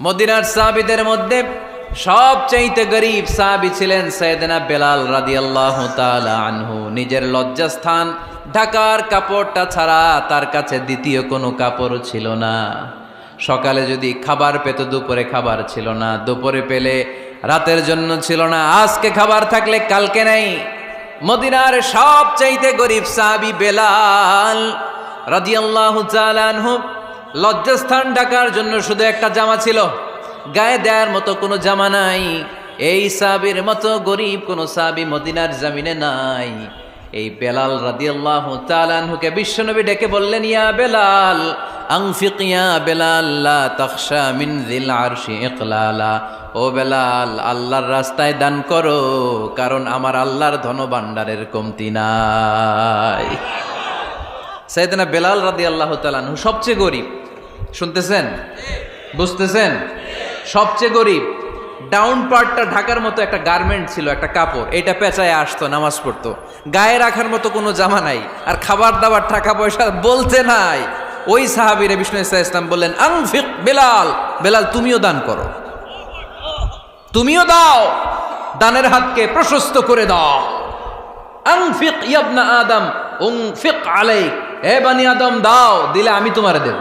মদিনার সাহাবীদের মধ্যে সবচাইতে গরীব সাহাবী ছিলেন সাইয়েদনা বেলাল রাদিয়াল্লাহু তাআলা আনহু। নিজের লজ্জাস্থান ঢাকার কাপড়টা ছাড়া তার কাছে দ্বিতীয় কোনো কাপড় ছিল না। সকালে যদি খাবার পেত, দুপুরে খাবার ছিল না, দুপুরে পেলে রাতের জন্য ছিল না, আজকে খাবার থাকলে কালকে নাই। মদিনার সবচাইতে গরীব সাহাবী বেলাল রাদিয়াল্লাহু তাআলা আনহু, লজ্জাস্থান ঢাকার জন্য শুধু একটা জামা ছিল, গায়ে দেওয়ার মতো কোনো জামা নাই। এই সাহাবীর মতো গরীব কোনো সাহাবী মদিনার জমিনে নাই। এই বেলাল রাদিয়াল্লাহু তাআলা আনহুকে বিশ্বনবী ডেকে বললেন, ইয়া বেলাল আনফিক ইয়া বেলাল লা তাখশা মিন যিল আরশি ইকলালা। ও বেলাল, আল্লাহর রাস্তায় দান করো, কারণ আমার আল্লাহর ধনভাণ্ডারের কমতি নাই। সাইয়েদনা বেলাল রাদিয়াল্লাহু তাআলা আনহু সবচেয়ে গরীব। শুনতেছেন? বুঝতেছেন? সবচেয়ে গরীব। ডাউন পার্টটা ঢাকার মতো একটা গার্মেন্ট ছিল, একটা কাপড়, এটা পেঁচায় আসতো, নামাজ পড়তো। গায়ে রাখার মতো কোনো জামা নাই, আর খাবার দাবার টাকা পয়সা বলতে নাই। ওই সাহাবীরে বিষ্ণু ইসা ইসলাম বললেন, আনফিক বেলাল, বেলাল তুমিও দান করো, তুমিও দাও, দানের হাতকে প্রশস্ত করে দাও। আনফিক ইবনা আদম উনফিক আলাইক, হে বানি আদম দাও, দিলে আমি তোমারে দেব।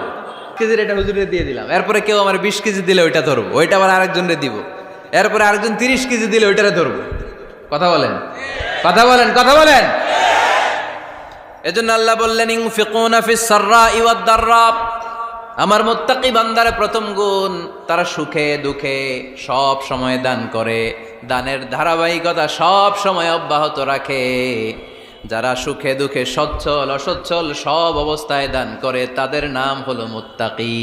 কেজির এটা হুজুরে দিয়ে দিলাম, এরপরে কেউ আমার 20 কেজি দিলে ওইটা ধরবো, ওইটা আবার আরেকজনরে দিব, এরপরে আরেকজন 30 কেজি দিলে ওইটারে ধরবো। কথা বলেন, কথা বলেন, কথা বলেন। এজন্য আল্লাহ বললেন, ইনফিকুনা ফিস সাররাই ওয়াদ দাররা। আমার মুত্তাকি বান্দার প্রথম গুণ, তারা সুখে দুঃখে সব সময় দান করে, দানের ধারাবাহিকতা সব সময় অব্যাহত রাখে। যারা সুখে দুঃখে সচ্ছল অসচ্ছল সব অবস্থায় দান করে, তাদের নাম হলো মুত্তাকি।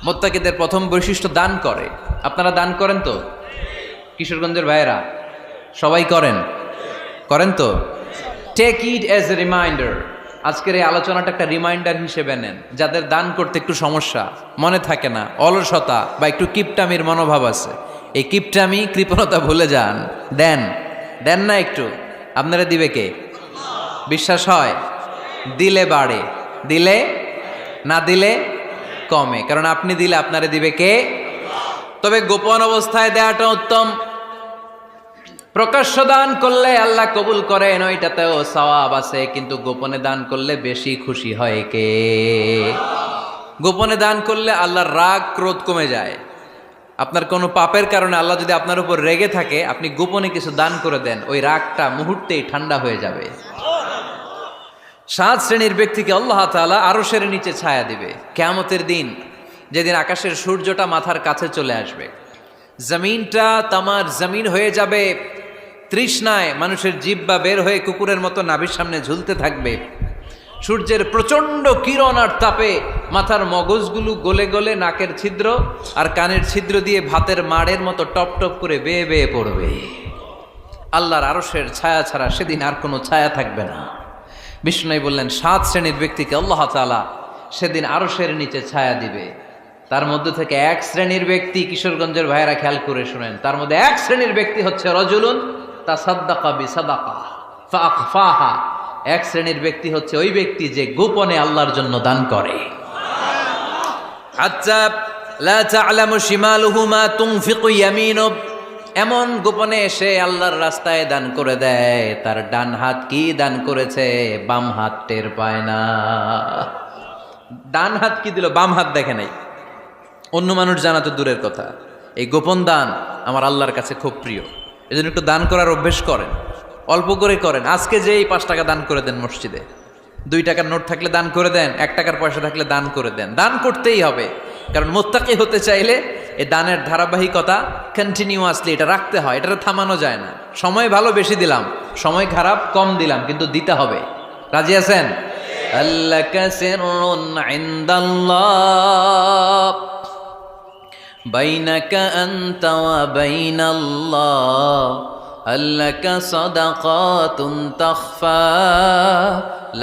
মুত্তাকিদের প্রথম বৈশিষ্ট্য দান করে। আপনারা দান করেন তো? কিশোরগঞ্জের ভাইয়েরা সবাই করেন? করেন তো? Take it as a reminder. আজকের এই আলোচনাটা একটা রিমাইন্ডার হিসেবে নেন। যাদের দান করতে একটু সমস্যা, মনে থাকে না, অলসতা বা একটু কিপটামির মনোভাব আছে, এই কিপটামি কৃপণতা ভুলে যান, দেন। দেন না একটু, আপনারা দিবে কে? বিশ্বাস হয়? দিলে বাড়ে, দিলে না দিলে কমে, কারণ আপনি দিলে আপনারে দিবে কে? তবে গোপন অবস্থায় দেওয়াটা উত্তম। প্রকাশ্য দান করলে আল্লাহ কবুল করেন, ওইটাতেও সওয়াব আছে, কিন্তু গোপনে দান করলে বেশি খুশি হয় কে? গোপনে দান করলে আল্লাহর রাগ ক্রোধ কমে যায়। আপনার কোনো পাপের কারণে আল্লাহ যদি আপনার উপর রেগে থাকে, আপনি গোপনে কিছু দান করে দেন, ওই রাগটা মুহূর্তেই ঠান্ডা হয়ে যাবে। 7 শ্রেণীর ব্যক্তিকে আল্লাহ তাআলা আরশের নিচে ছায়া দিবে কিয়ামতের দিন, যেদিন আকাশের সূর্যটা মাথার কাছে চলে আসবে, জমিনটা তামার জমিন হয়ে যাবে, তৃষ্ণায় মানুষের জিহ্বা বের হয়ে কুকুরের মতো নাভির সামনে ঝুলতে থাকবে। সূর্যের প্রচণ্ড কিরণ আর তাপে মাথার মগজগুলো গলে গলে নাকের ছিদ্র আর কানের ছিদ্র দিয়ে ভাতের মাড়ের মতো টপ টপ করে বেয়ে বেয়ে পড়বে। আল্লাহর আরশের ছায়া ছাড়া সেদিন আর কোনো ছায়া থাকবে না। বিষ্ণু বললেন, 7 শ্রেণীর ব্যক্তিকে আল্লাহ তাআলা সেদিন আরশের নিচে ছায়া দিবে। তার মধ্যে থেকে 1 শ্রেণীর ব্যক্তি, কিশোরগঞ্জের ভাইয়েরা খেয়াল করে শুনেন, তার মধ্যে 1 শ্রেণীর ব্যক্তি হচ্ছে রাজুলুন তাসাদ্দাকা বিসাদাকা ফাআখফাহা। 1 শ্রেণীর ব্যক্তি হচ্ছে ওই ব্যক্তি যে গোপনে আল্লাহর জন্য দান করে। হাত্তা লা তা'লামু শিমালুহু মা তুনফিকু ইয়ামিনু, এমন গোপনে এসে আল্লাহর রাস্তায় দান করে দেয়, তার ডান হাত কি দান করেছে বাম হাত টের পায় না। ডান হাত কি দিল, বাম হাত দেখে নাই। অন্য মানুষ জানা তো দূরের কথা, এই গোপন দান আমার আল্লাহর কাছে খুব প্রিয়। এজন্য একটু দান করার অভ্যেস করেন, অল্প করে করেন। আজকে যে এই 5 টাকা দান করে দেন মসজিদে, 2 টাকার নোট থাকলে দান করে দেন, 1 টাকার পয়সা থাকলে দান করে দেন। দান করতেই হবে, কারণ মুত্তাকি হতে চাইলে এই দানের ধারাবাহিকতা কন্টিনিউয়াসলি এটা রাখতে হয়, এটা থামানো যায় না। সময় ভালো বেশি দিলাম, সময় খারাপ কম দিলাম, কিন্তু দিতে হবে। রাজি আছেন? আল্লাকা সিররুন ইনদাল্লাহ বাইনাকা আনতা ওয়া বাইনাল্লাহ, আল্লাকা সাদাকাতুন তাখফা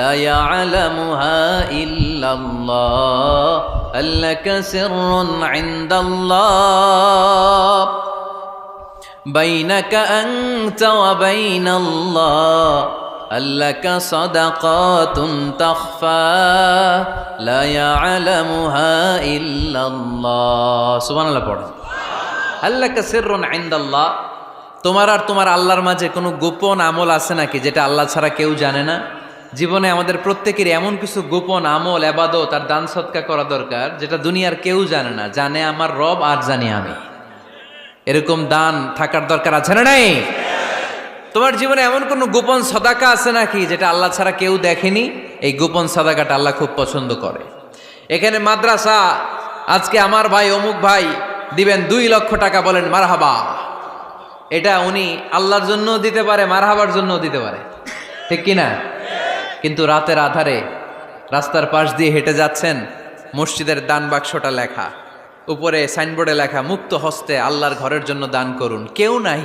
লা ইয়ালামুহা ইল্লাল্লাহ, আল্লাকা সিররুন ইনদাল্লাহ বাইনাকা আনতা ওয়া বাইনাল্লাহ, আল্লাকা সাদাকাতুন তাখফা লা ইয়ালামুহা ইল্লাল্লাহ। সুবহানাল্লাহ পড়েন। আল্লাকা সিররুন ইনদাল্লাহ, তোমার আর তোমার আল্লাহর মাঝে কোনো গোপন আমল আছে নাকি যেটা আল্লাহ ছাড়া কেউ জানে না? জীবনে আমাদের প্রত্যেকেরই এমন কিছু গোপন আমল, ইবাদত আর দান সদকা করা দরকার যেটা দুনিয়ার কেউ জানে না, জানে আমার রব আর জানি আমি। এরকম দান থাকার দরকার আছে না নাই? তোমার জীবনে এমন কোনো গোপন সদাকা আছে নাকি যেটা আল্লাহ ছাড়া কেউ দেখেনি? এই গোপন সদাকাটা আল্লাহ খুব পছন্দ করে। এখানে মাদ্রাসা, আজকে আমার ভাই অমুক ভাই দিবেন 2 লক্ষ টাকা, বলেন মারহাবা। এটা উনি আল্লাহর জন্য দিতে পারে, মারহাবার জন্য দিতে পারে, ঠিক কিনা? কিন্তু রাতের আধারে রাস্তার পাশ দিয়ে হেঁটে যাচ্ছেন, মসজিদের দান বাক্সটা লেখা, উপরে সাইনবোর্ডে লেখা মুক্ত হস্তে আল্লাহর ঘরের জন্য দান করুন। কেউ নাই,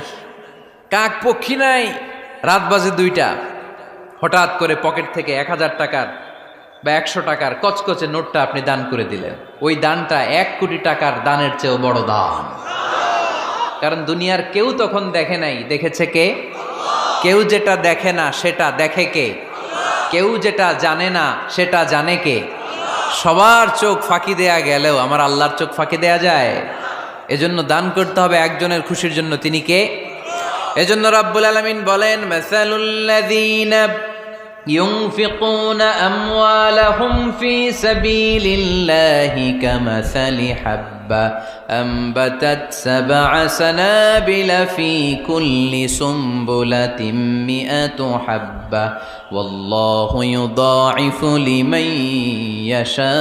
কাক পক্ষী নাই, রাত বাজে 2টা, হঠাৎ করে পকেট থেকে 1000 টাকার বা 100 টাকার কচকচে নোটটা আপনি দান করে দিলেন। ওই দানটা 1 কোটি টাকার দানের চেয়েও বড় দান। কারণ দুনিয়ার কেউ তখন দেখে নাই, দেখেছে কে? কেউ যেটা দেখে না সেটা দেখে কে? কেউ যেটা জানে না সেটা জানে কে? সবার চোখ ফাঁকি দেয়া গেলেও আমার আল্লাহর চোখ ফাঁকি দেয়া যায়? এজন্য দান করতে হবে একজনের খুশির জন্য, তিনি কে? এজন্য রাব্বুল আলামিন বলেন, মাসালুল্লাযীনা ইউনফিকুনা আমওয়ালাহুম ফি সাবিলিল্লাহি কামাসালি হাব্বা আমবাতাত সাবআ সানাবিলা ফি কুল্লি সুমবুলাতিন মিআতু হাব্বা ওয়াল্লাহু ইউদাঈফু লিমান ইয়াশা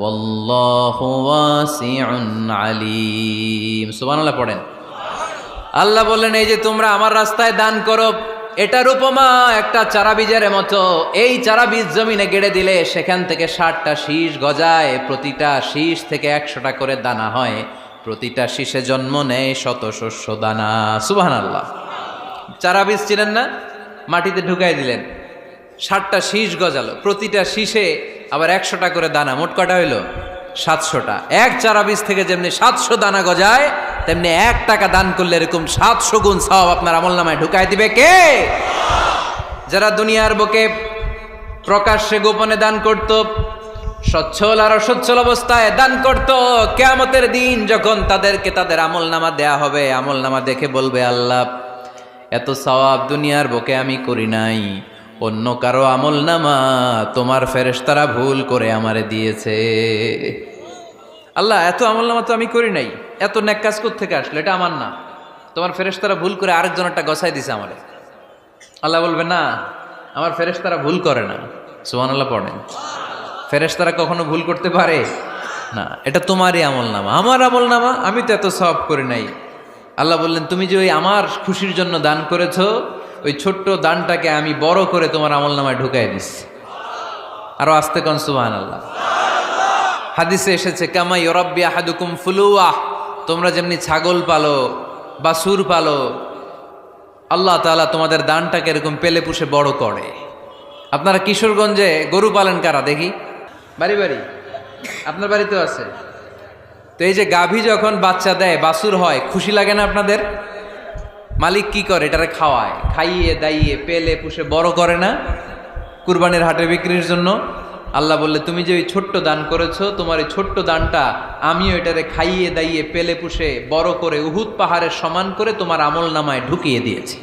ওয়াল্লাহু ওয়াসিউন আলীম। সুবহানাল্লাহ পড়েন। আল্লাহ বললেন, এই যে তোমরা আমার রাস্তায় দান করো, এটার উপমা একটা চারা বীজের মতো। এই চারা বীজ জমিনে গেড়ে দিলে সেখান থেকে 60টা শীষ গজায়, প্রতিটা শীষ থেকে 100টা করে দানা হয়, প্রতিটা শীষে জন্ম নেয় শত শস্য দানা। সুবহানাল্লাহ। চারা বীজ ছিলেন না, মাটিতে ঢুকাই দিলেন, 60টা শীষ গজালো, প্রতিটা শীষে আবার 100টা করে দানা, মোট কটা হইল? 700টা। এক চারা বীজ থেকে যেমনি 700 দানা গজায়, তেমনি 1 টাকা দান করলে এরকম 700 গুণ সওয়াব আপনার আমলনামায় ঢুকাই দিবে কে? যারা দুনিয়ার বুকে প্রকাশ্যে গোপনে দান করত, সচ্ছল আর অসচ্ছল অবস্থায় দান করত, কিয়ামতের দিন যখন তাদেরকে তাদের আমলনামা দেয়া হবে, আমলনামা দেখে বলবে, আল্লাহ এত সওয়াব দুনিয়ার বুকে আমি করি নাই, অন্য কারো আমলনামা তোমার ফেরেশতারা ভুল করে আমারে দিয়েছে। আল্লাহ এত আমলনামা তো আমি করি নাই, এত নেক কাজ কোত্থেকে আসলো? এটা আমার না, তোমার ফেরেশতারা ভুল করে আরেকজনেরটা গছাই দিছে আমারে। আল্লাহ বলবে, না, আমার ফেরেশতারা ভুল করে না। সুবহানাল্লাহ পড়েন। ফেরেশতারা কখনো ভুল করতে পারে না, এটা তোমারই আমলনামা, আমার আমলনামা, আমি তো এত সওয়াব করি নাই। আল্লাহ বললেন, তুমি যে ওই আমার খুশির জন্য দান করেছো, ওই ছোট্ট দানটাকে আমি বড় করে তোমার আমলনামায় ঢুকাই দিচ্ছি। আরো আস্তে কোন সুবহানাল্লাহ। হাদিসে এসেছে, কামা ইউরাব্বি আহাদুকুম ফুলুয়াহ, তোমরা যেমনি ছাগল পালো, বাছুর পালো, আল্লাহ তাআলা তোমাদের দানটাকে এরকম পেলে পুষে বড় করে। আপনারা কিশোরগঞ্জে গরু পালেন কারা দেখি? বাড়ি বাড়ি, আপনার বাড়িতেও আছে। তো এই যে গাভী যখন বাচ্চা দেয়, বাছুর হয়, খুশি লাগে না আপনাদের? মালিক কি করে? এটারে খাওয়ায়, খাইয়ে দাইয়ে পেলে পুষে বড় করে না? কুরবানির হাটে বিক্রির জন্য। আল্লাহ বললে, তুমি যে ওই ছোট্ট দান করেছো, তোমার এই ছোট্ট দানটা আমিও এটারে খাইয়ে দাইয়ে পেলে পুষে বড় করে উহুদ পাহাড়ের সমান করে তোমার আমলনামায় ঢুকিয়ে দিয়েছি।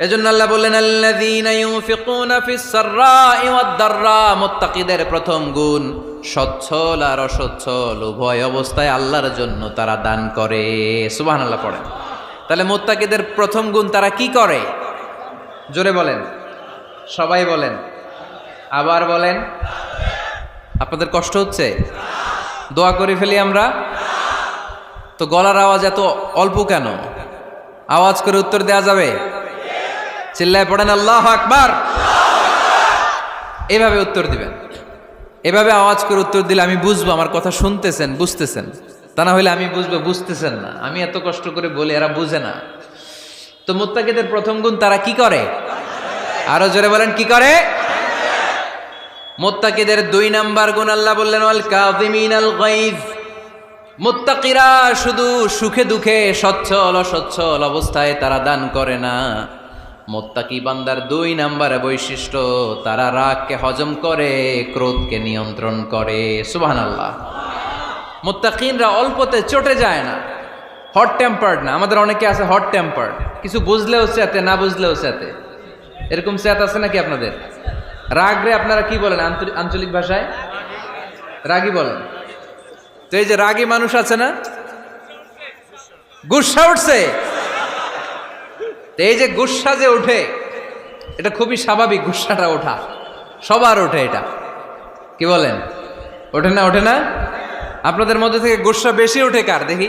এজন্য আল্লাহ বললেন, আল্লাযীনা ইউনফিকুনা ফিস সাররাই ওয়াদ দাররা, মুত্তাকিদের প্রথম গুণ সচ্ছল আর অসচ্ছল উভয় অবস্থায় আল্লাহর জন্য তারা দান করে। সুবহানাল্লাহ পড়েন। তাহলে মুত্তাকিদের প্রথম গুণ, তারা কি করে? জোরে বলেন, সবাই বলেন, আবার বলেন। আপনাদের কষ্ট হচ্ছে? দোয়া করে ফেলি আমরা তো। গলার আওয়াজ এত অল্প কেন? আওয়াজ করে উত্তর দেয়া যাবে? চিল্লায় পড়েন আল্লাহু আকবার। এভাবে উত্তর দিবেন, এভাবে আওয়াজ করে উত্তর দিলে আমি বুঝবো আমার কথা শুনতেছেন, বুঝতেছেন। তা না হলে আমি বুঝবো বুঝতেছেন না, আমি এত কষ্ট করে বলি এরা বুঝে না। তো মুত্তাকিদের প্রথম গুণ, তারা কি করে? আরো জোরে বলেন, কি করে? মুত্তাকিদের 2 নাম্বার গুণ আল্লাহ বললেন, ওয়াল কাযিমিনাল গায়জ। মুত্তাকিরা শুধু সুখে দুঃখে, সচ্ছল অসচ্ছল অবস্থায় তারা দান করে না, মুত্তাকি বান্দার 2 নম্বরে বৈশিষ্ট্য, তারা রাগকে হজম করে, ক্রোধকে নিয়ন্ত্রণ করে। সুবহানাল্লাহ। মুত্তাকিনরা অল্পতে চটে যায় না, হট টেম্পার্ড না। আমাদের অনেকে আছে হট টেম্পার্ড, কিছু বুঝলেও চেতে, না বুঝলেও চেতে। এরকম চেত আছে নাকি আপনাদের? রাগরে আপনারা কি বলেন আঞ্চলিক ভাষায়? রাগী বলেন। তো এই যে রাগী মানুষ আছে না, গুসা উঠছে, এই যে গুসা যে ওঠে, এটা খুবই স্বাভাবিক। গুসাটা ওঠা সবার ওঠে, এটা কি বলেন? ওঠে না? ওঠে না? আপনাদের মধ্যে থেকে গুসা বেশি ওঠে কার দেখি?